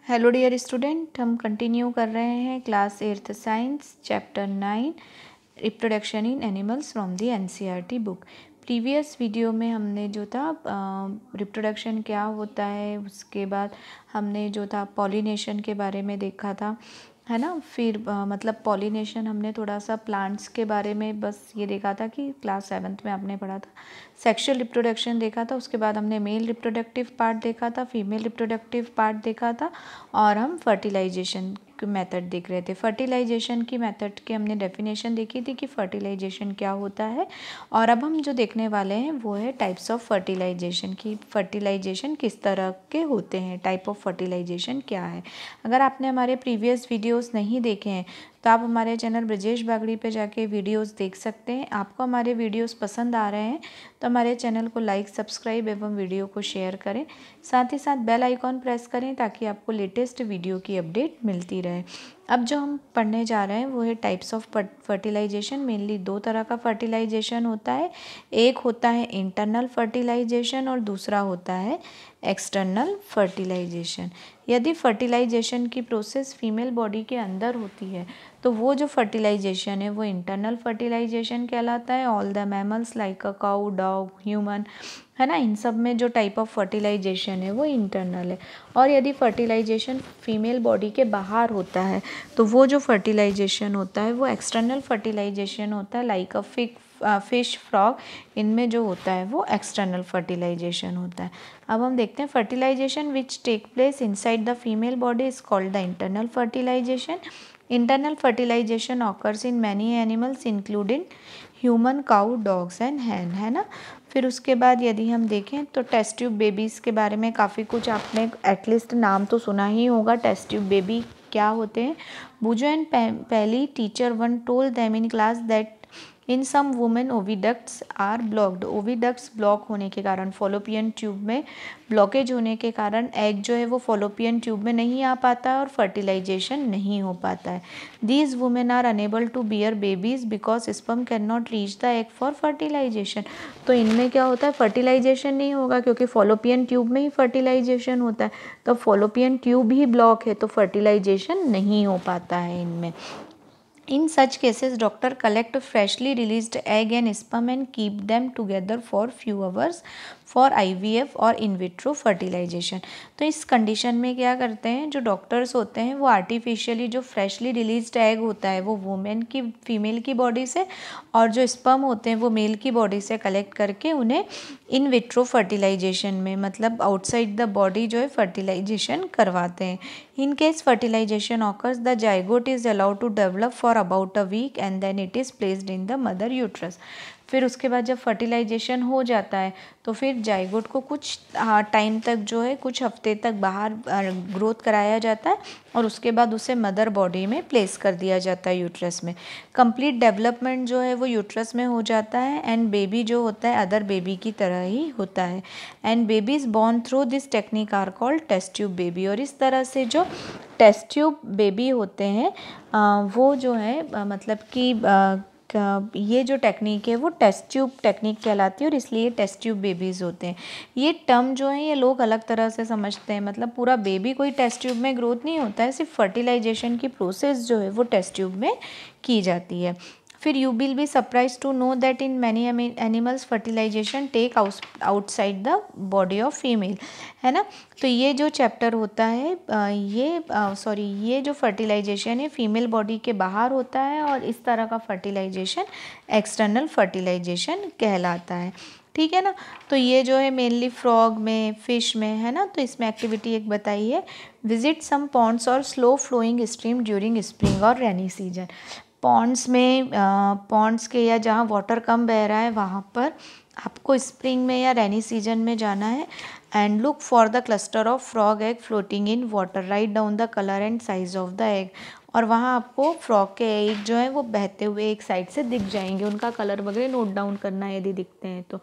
Hello dear student, हम continue कर रहे हैं class 8th science chapter 9 reproduction in animals from the NCERT book. Previous video में हमने जो था रिप्रोडक्शन क्या होता है, उसके बाद हमने जो था पॉलिनेशन के बारे में देखा था, है ना। फिर मतलब पॉलिनेशन हमने थोड़ा सा प्लांट्स के बारे में बस ये देखा था कि क्लास 7th में आपने पढ़ा था। सेक्शुअल रिप्रोडक्शन देखा था, उसके बाद हमने मेल रिप्रोडक्टिव पार्ट देखा था, फीमेल रिप्रोडक्टिव पार्ट देखा था, और हम फर्टिलाइजेशन की मेथड देख रहे थे। फर्टिलाइजेशन की मेथड की हमने डेफिनेशन देखी थी कि फर्टिलाइजेशन क्या होता है, और अब हम जो देखने वाले हैं वो है टाइप्स ऑफ फर्टिलाइजेशन की। फर्टिलाइजेशन किस तरह के होते हैं, टाइप ऑफ फर्टिलाइजेशन क्या है। अगर आपने हमारे प्रीवियस वीडियोस नहीं देखे हैं तो आप हमारे चैनल ब्रजेश बागड़ी पे जाके वीडियोस देख सकते हैं। आपको हमारे वीडियोस पसंद आ रहे हैं तो हमारे चैनल को लाइक, सब्सक्राइब एवं वीडियो को शेयर करें। साथ ही साथ बेल आइकॉन प्रेस करें ताकि आपको लेटेस्ट वीडियो की अपडेट मिलती रहे। अब जो हम पढ़ने जा रहे हैं वो है टाइप्स ऑफ फर्टिलाइजेशन। मेनली दो तरह का फर्टिलाइजेशन होता है, एक होता है इंटरनल फर्टिलाइजेशन और दूसरा होता है एक्सटर्नल फर्टिलाइजेशन। यदि फर्टिलाइजेशन की प्रोसेस फीमेल बॉडी के अंदर होती है तो वो जो फर्टिलाइजेशन है वो इंटरनल फर्टिलाइजेशन कहलाता है। All the mammals like a cow, dog, human, है ना, इन सब में जो टाइप ऑफ फर्टिलाइजेशन है वो इंटरनल है। और यदि फर्टिलाइजेशन फीमेल बॉडी के बाहर होता है तो वो जो फर्टिलाइजेशन होता है वो एक्सटर्नल फर्टिलाइजेशन होता है। लाइक अ फिश, फ्रॉग, इनमें जो होता है वो एक्सटर्नल फर्टिलाइजेशन होता है। अब हम देखते हैं fertilization which take place inside the female body is called the internal fertilization. Internal fertilization occurs in many animals including human, cow, dogs and hen, है ना। फिर उसके बाद यदि हम देखें तो टेस्ट ट्यूब बेबीज़ के बारे में काफ़ी कुछ आपने एटलीस्ट नाम तो सुना ही होगा। टेस्ट ट्यूब बेबी क्या होते हैं। बुजो एंड पहली teacher one told them in class that in some women oviducts are blocked. Oviducts block होने के कारण, फॉलोपियन ट्यूब में ब्लॉकेज होने के कारण एग जो है वो फॉलोपियन ट्यूब में नहीं आ पाता है और फर्टिलाइजेशन नहीं हो पाता है। These women are unable to bear babies because sperm can not reach the egg for fertilization. तो इनमें क्या होता है, फर्टिलाइजेशन नहीं होगा क्योंकि फॉलोपियन ट्यूब में ही फर्टिलाइजेशन होता है। तो फॉलोपियन ट्यूब ही ब्लॉक है तो फर्टिलाइजेशन नहीं हो पाता है इनमें। In such cases, doctor collect freshly released egg and sperm and keep them together for few hours for IVF और इन विट्रो फर्टिलाइजेशन। तो इस कंडीशन में क्या करते हैं, जो डॉक्टर्स होते हैं वो आर्टिफिशियली जो फ्रेशली रिलीज्ड एग होता है वो वुमेन की, फीमेल की बॉडी से, और जो स्पर्म होते हैं वो मेल की बॉडी से कलेक्ट करके उन्हें इन विट्रो फर्टिलाइजेशन में, मतलब आउटसाइड द बॉडी जो है फर्टिलाइजेशन करवाते हैं। In case fertilization occurs the zygote is allowed to develop for about a week and then it is placed in the mother uterus. फिर उसके बाद जब फर्टिलाइजेशन हो जाता है तो फिर जाइगोट को कुछ टाइम तक जो है, कुछ हफ्ते तक बाहर ग्रोथ कराया जाता है और उसके बाद उसे मदर बॉडी में प्लेस कर दिया जाता है यूट्रस में। कंप्लीट डेवलपमेंट जो है वो यूट्रस में हो जाता है एंड बेबी जो होता है अदर बेबी की तरह ही होता है। And babies born through this technique are called test tube baby. और इस तरह से जो टेस्ट ट्यूब बेबी होते हैं वो जो है मतलब कि ये जो टेक्निक है वो टेस्ट ट्यूब टेक्निक कहलाती है और इसलिए टेस्ट ट्यूब बेबीज़ होते हैं। ये टर्म जो है ये लोग अलग तरह से समझते हैं, मतलब पूरा बेबी कोई टेस्ट ट्यूब में ग्रोथ नहीं होता है, सिर्फ फर्टिलाइजेशन की प्रोसेस जो है वो टेस्ट ट्यूब में की जाती है। फिर you will be surprise to know that in many animals fertilization take outside the body of female, है ना। तो ये जो चैप्टर होता है ये जो फर्टिलाइजेशन है फीमेल बॉडी के बाहर होता है और इस तरह का फर्टिलाइजेशन एक्सटर्नल फर्टिलाइजेशन कहलाता है, ठीक है ना। तो ये जो है मेनली फ्रॉग में, फिश में, है ना। तो इसमें एक्टिविटी एक बताई है, विजिट सम पॉन्ड्स और slow flowing stream during spring और रेनी सीजन। पॉन्ड्स में, पॉन्ड्स के या जहाँ वाटर कम बह रहा है वहाँ पर आपको स्प्रिंग में या रेनी सीजन में जाना है and look for the cluster of frog egg floating in water, write down the colour and size of the egg. और वहाँ आपको फ्रॉग के एग जो है वो बहते हुए एक साइड से दिख जाएंगे, उनका कलर वगैरह नोट डाउन करना है यदि दिखते हैं तो।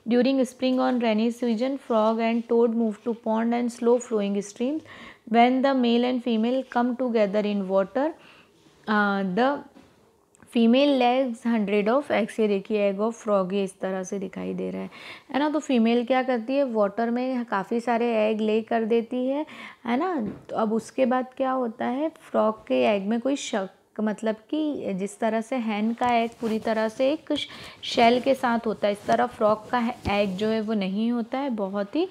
During spring on rainy season frog and toad move to pond and slow flowing streams when the male and female come together in water the female legs 100 of eggs, ये देखिए egg of frog ये इस तरह से दिखाई दे रहा है ना। तो फीमेल क्या करती है, वाटर में काफ़ी सारे एग ले कर देती है ना। तो अब उसके बाद क्या होता है, फ्रॉग के एग में कोई शक, मतलब कि जिस तरह से हैन का एग पूरी तरह से एक शेल के साथ होता है, इस तरह फ्रॉग का एग जो है वो नहीं होता है, बहुत ही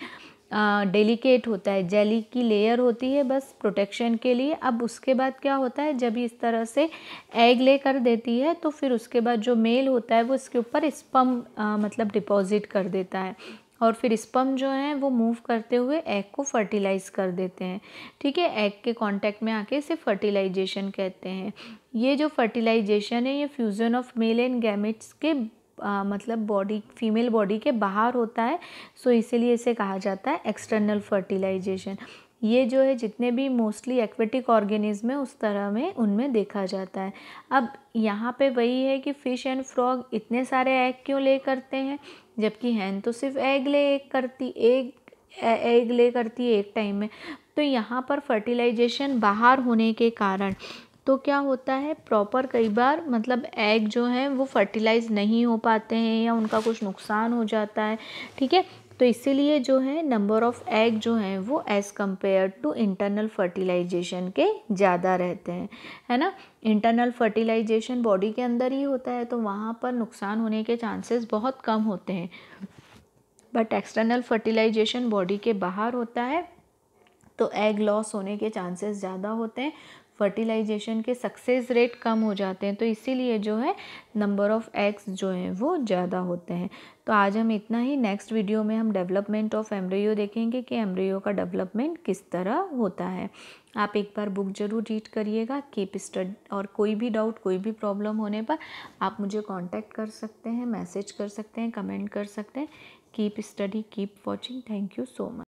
डेलिकेट होता है, जेली की लेयर होती है बस प्रोटेक्शन के लिए। अब उसके बाद क्या होता है, जब इस तरह से एग ले कर देती है तो फिर उसके बाद जो मेल होता है वो इसके ऊपर स्पर्म मतलब डिपॉजिट कर देता है, और फिर स्पर्म जो है वो मूव करते हुए एग को फर्टिलाइज़ कर देते हैं। ठीक है, एग के कांटेक्ट में आके इसे फर्टिलाइजेशन कहते हैं। ये जो फर्टिलाइजेशन है ये fusion of male and gametes के मतलब बॉडी, फीमेल बॉडी के बाहर होता है, सो इसीलिए इसे कहा जाता है एक्सटर्नल फर्टिलाइजेशन। ये जो है जितने भी मोस्टली एक्वेटिक ऑर्गेनिज्म है उस तरह में उनमें देखा जाता है। अब यहाँ पे वही है कि फ़िश एंड फ्रॉग इतने सारे एग क्यों ले करते हैं, जबकि हैन तो सिर्फ एग ले करती है एक टाइम में। तो यहाँ पर फर्टिलाइजेशन बाहर होने के कारण तो क्या होता है, प्रॉपर कई बार मतलब एग जो हैं वो फर्टिलाइज़ नहीं हो पाते हैं या उनका कुछ नुकसान हो जाता है। ठीक है, तो इसीलिए जो है नंबर ऑफ़ एग जो हैं वो as compare to internal fertilization के ज़्यादा रहते हैं, है ना। इंटरनल फर्टिलाइजेशन बॉडी के अंदर ही होता है तो वहाँ पर नुकसान होने के चांसेस बहुत कम होते हैं, बट एक्सटर्नल फर्टिलाइजेशन बॉडी के बाहर होता है तो एग लॉस होने के चांसेस ज़्यादा होते हैं, फर्टिलाइजेशन के सक्सेस रेट कम हो जाते हैं, तो इसीलिए जो है नंबर ऑफ़ एग्स जो हैं वो ज़्यादा होते हैं। तो आज हम इतना ही, नेक्स्ट वीडियो में हम डेवलपमेंट ऑफ एम्ब्रियो देखेंगे कि एम्ब्रियो का डेवलपमेंट किस तरह होता है। आप एक बार बुक ज़रूर रीड करिएगा, कीप स्टडी, और कोई भी डाउट, कोई भी प्रॉब्लम होने पर आप मुझे कांटेक्ट कर सकते हैं, मैसेज कर सकते हैं, कमेंट कर सकते हैं। Keep study, keep watching. Thank you so much.